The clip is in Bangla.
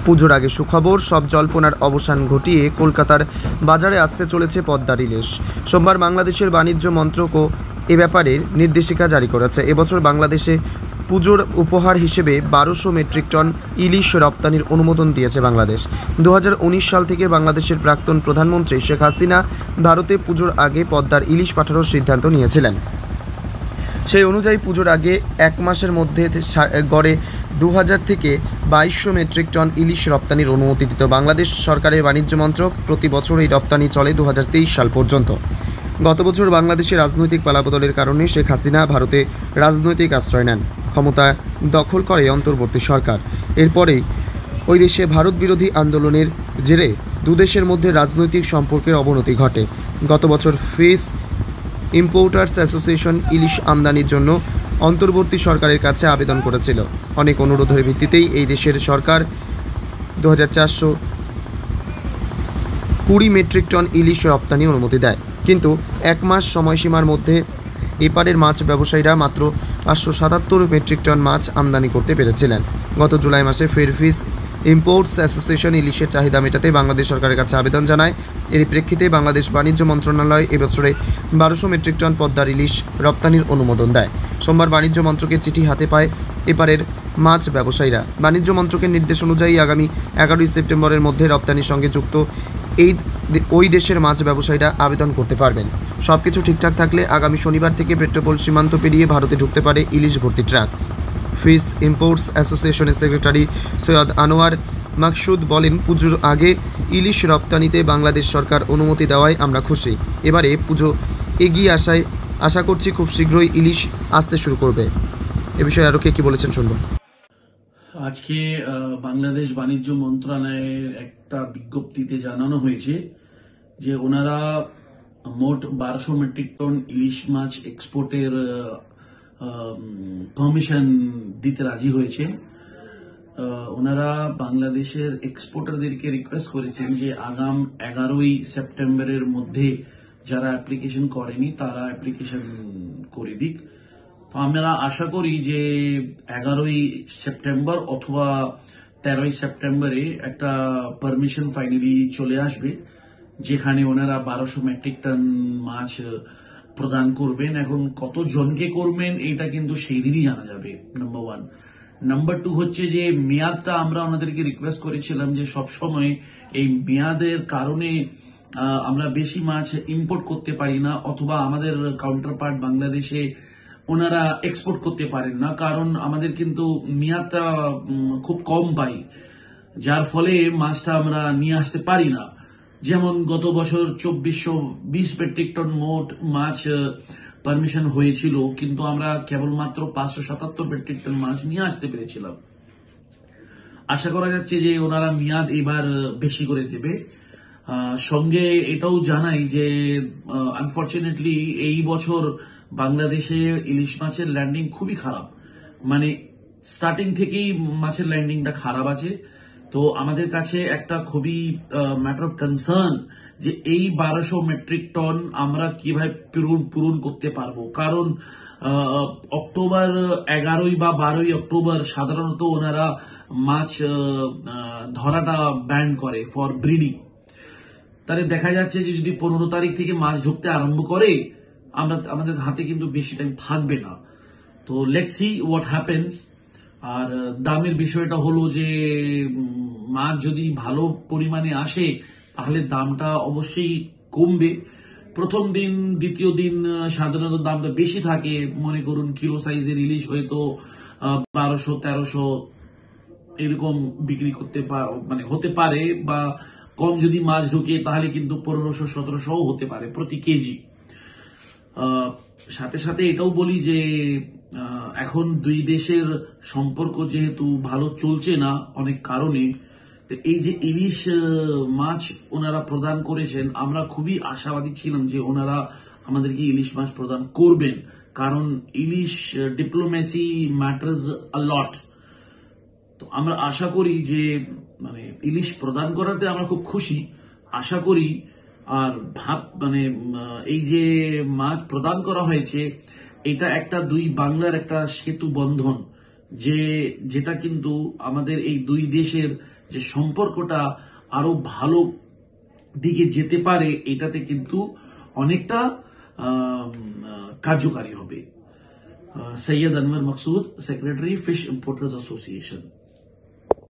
পুজোর আগে সুখবর, সব জল্পনার অবসান ঘটিয়ে কলকাতার বাজারে আসতে চলেছে পদ্মার ইলিশ। সোমবার বাংলাদেশের বাণিজ্য মন্ত্রকও এ ব্যাপারে নির্দেশিকা জারি করেছে। এবছর বাংলাদেশে পুজোর উপহার হিসেবে 1200 মেট্রিক টন ইলিশ রপ্তানির অনুমোদন দিয়েছে বাংলাদেশ। 2019 সাল থেকে বাংলাদেশের প্রাক্তন প্রধানমন্ত্রী শেখ হাসিনা ভারতে পুজোর আগে পদ্মার ইলিশ পাঠানোর সিদ্ধান্ত নিয়েছিলেন। সেই অনুযায়ী পুজোর আগে এক মাসের মধ্যে গড়ে 2000 থেকে 2200 মেট্রিক টন ইলিশ রপ্তানির অনুমতি দিত বাংলাদেশ সরকারের বাণিজ্য মন্ত্রক। প্রতি বছর এই রপ্তানি চলে 2023 সাল পর্যন্ত। গত বছর বাংলাদেশের রাজনৈতিক পালাবদলের কারণে শেখ হাসিনা ভারতে রাজনৈতিক আশ্রয় নেন। ক্ষমতা দখল করে অন্তর্বর্তী সরকার। এরপরেই ওই দেশে ভারত বিরোধী আন্দোলনের জেরে দুদেশের মধ্যে রাজনৈতিক সম্পর্কের অবনতি ঘটে। গত বছর ফিশ ইম্পোর্টার্স অ্যাসোসিয়েশন ইলিশ আমদানির জন্য অন্তর্বর্তী সরকারের কাছে আবেদন করেছিল। অনেক অনুরোধের ভিত্তিতেই এই দেশের সরকার 2420 মেট্রিক টন ইলিশ রপ্তানি অনুমতি দেয়। কিন্তু এক মাস সময়সীমার মধ্যে এপারের মাছ ব্যবসায়ীরা মাত্র 577 মেট্রিক টন মাছ আমদানি করতে পেরেছিলেন। গত জুলাই মাসে ফিশ ইম্পোর্টস অ্যাসোসিয়েশন ইলিশের চাহিদা মেটাতে বাংলাদেশ সরকারের কাছে আবেদন জানায়। এর প্রেক্ষিতে বাংলাদেশ বাণিজ্য মন্ত্রণালয় এবছরে 1200 মেট্রিক টন পদ্মার ইলিশ রপ্তানির অনুমোদন দেয়। সোমবার বাণিজ্য মন্ত্রকের চিঠি হাতে পায় এপারের মাছ ব্যবসায়ীরা। বাণিজ্য মন্ত্রকের নির্দেশ অনুযায়ী আগামী 11 সেপ্টেম্বরের মধ্যে রপ্তানির সঙ্গে যুক্ত ওই দেশের মাছ ব্যবসায়ীরা আবেদন করতে পারবেন। সব কিছু ঠিকঠাক থাকলে আগামী শনিবার থেকে পেট্রোপোল সীমান্ত পেরিয়ে ভারতে ঢুকতে পারে ইলিশ ভর্তি ট্রাক। ফিশ ইম্পোর্টস অ্যাসোসিয়েশনের সেক্রেটারি সৈয়দ আনোয়ার মাকসুদ বলেন, পুজোর আগে ইলিশ রপ্তানিতে বাংলাদেশ সরকার অনুমতি দেওয়ায় আমরা খুশি। এবারে পুজো এগিয়ে আসায় আশা করছি খুব শীঘ্রই ইলিশ আসতে শুরু করবে। এ বিষয়ে আরও কে বলেছেন শুনব। আজকে বাংলাদেশ বাণিজ্য মন্ত্রণালয়ের একটা বিজ্ঞপ্তিতে জানানো হয়েছে যে ওনারা মোট 1200 মেট্রিক টন ইলিশ মাছ এক্সপোর্টের পারমিশন দিতে রাজি হয়েছে। ওনারা বাংলাদেশের এক্সপোর্টারদেরকে রিকোয়েস্ট করেছেন যে আগাম 11 সেপ্টেম্বরের মধ্যে যারা অ্যাপ্লিকেশন করেনি তারা অ্যাপ্লিকেশন করে দিক। তো আমরা আশা করি যে 11 সেপ্টেম্বর অথবা 13 সেপ্টেম্বরে একটা পারমিশন ফাইনালি চলে আসবে, যেখানে ওনারা 1200 মেট্রিক টন মাছ প্রদান করবেন। এখন কত জনকে করবেন এটা কিন্তু সেই দিনই জানা যাবে, নাম্বার 1। নাম্বার 2 হচ্ছে যে মেয়াদটা আমরা ওনাদেরকে রিকোয়েস্ট করেছিলাম যে সবসময় এই মেয়াদের কারণে আমরা বেশি মাছ ইম্পোর্ট করতে পারি না, অথবা আমাদের কাউন্টার পার্ট বাংলাদেশে ওনারা এক্সপোর্ট করতে পারেন না, কারণ আমাদের কিন্তু মেয়াদটা খুব কম পাই, যার ফলে মাছটা আমরা নিয়ে আসতে পারি না। যেমন গত বছর 2420 মেট্রিক টন মোট মাছ পারমিশন হয়েছিল, কিন্তু আমরা কেবলমাত্র 577 মেট্রিক টন মাছ নিয়ে আসতে পেরেছিলাম। আশা করা যাচ্ছে যে ওনারা মেয়াদ এবার বেশি করে দেবে। সঙ্গে এটাও জানাই যে আনফরচুনেটলি এই বছর বাংলাদেশে ইলিশ মাছের ল্যান্ডিং খুবই খারাপ, মানে স্টার্টিং থেকেই মাছের ল্যান্ডিংটা খারাপ আছে। তো আমাদের কাছে একটা খুবই ম্যাটার অফ কনসার্ন যে এই 1200 মেট্রিক টন আমরা কিভাবে পূরণ করতে পারবো, কারণ অক্টোবর 11 বা 12 অক্টোবর সাধারণত ওনারা মাছ ধরাটা ব্যান করে ফর ব্রিডিং। তাহলে দেখা যাচ্ছে যে যদি 15 তারিখ থেকে মাছ ঢুকতে আরম্ভ করে আমাদের হাতে কিন্তু বেশি টাইম থাকবে না। তো লেটস সি হোয়াট হ্যাপেন্স। আর দামের বিষয়টা হলো যে মাছ যদি ভালো পরিমাণে আসে তাহলে দামটা অবশ্যই কমবে। প্রথম দিন দ্বিতীয় দিন সাধারণত দামটা বেশি থাকে, মনে করুন কিলো সাইজের ইলিশ হয়তো 1200-1300 এরকম বিক্রি করতে মানে হতে পারে, বা কম যদি মাছ ঢুকে তাহলে কিন্তু 1500-1700 হতে পারে প্রতি কেজি। সাথে সাথে এটাও বলি যে এখন দুই দেশের সম্পর্ক যেহেতু ভালো চলছে না অনেক কারণে, তো এই যে ইলিশ মাছ ওনারা প্রদান করেছেন, আমরা খুবই আশাবাদী ছিলাম যে ওনারা আমাদেরকে ইলিশ মাছ প্রদান করবেন, কারণ ইলিশ ডিপ্লোমেসি ম্যাটার্স আ লট। তো আমরা আশা করি যে মানে ইলিশ প্রদান করাতে আমরা খুব খুশি, আশা করি। আর এই যে মাছ প্রদান করা হয়েছে এটা একটা দুই বাংলার একটা সেতু বন্ধন, যেটা কিন্তু আমাদের এই দুই দেশের যে সম্পর্কটা আরো ভালো দিকে যেতে পারে, এটাতে কিন্তু অনেকটা কার্যকারী হবে। সৈয়দ আনওয়ার মকসুদ, সেক্রেটারি, ফিশ ইম্পোর্টার্স অ্যাসোসিয়েশন।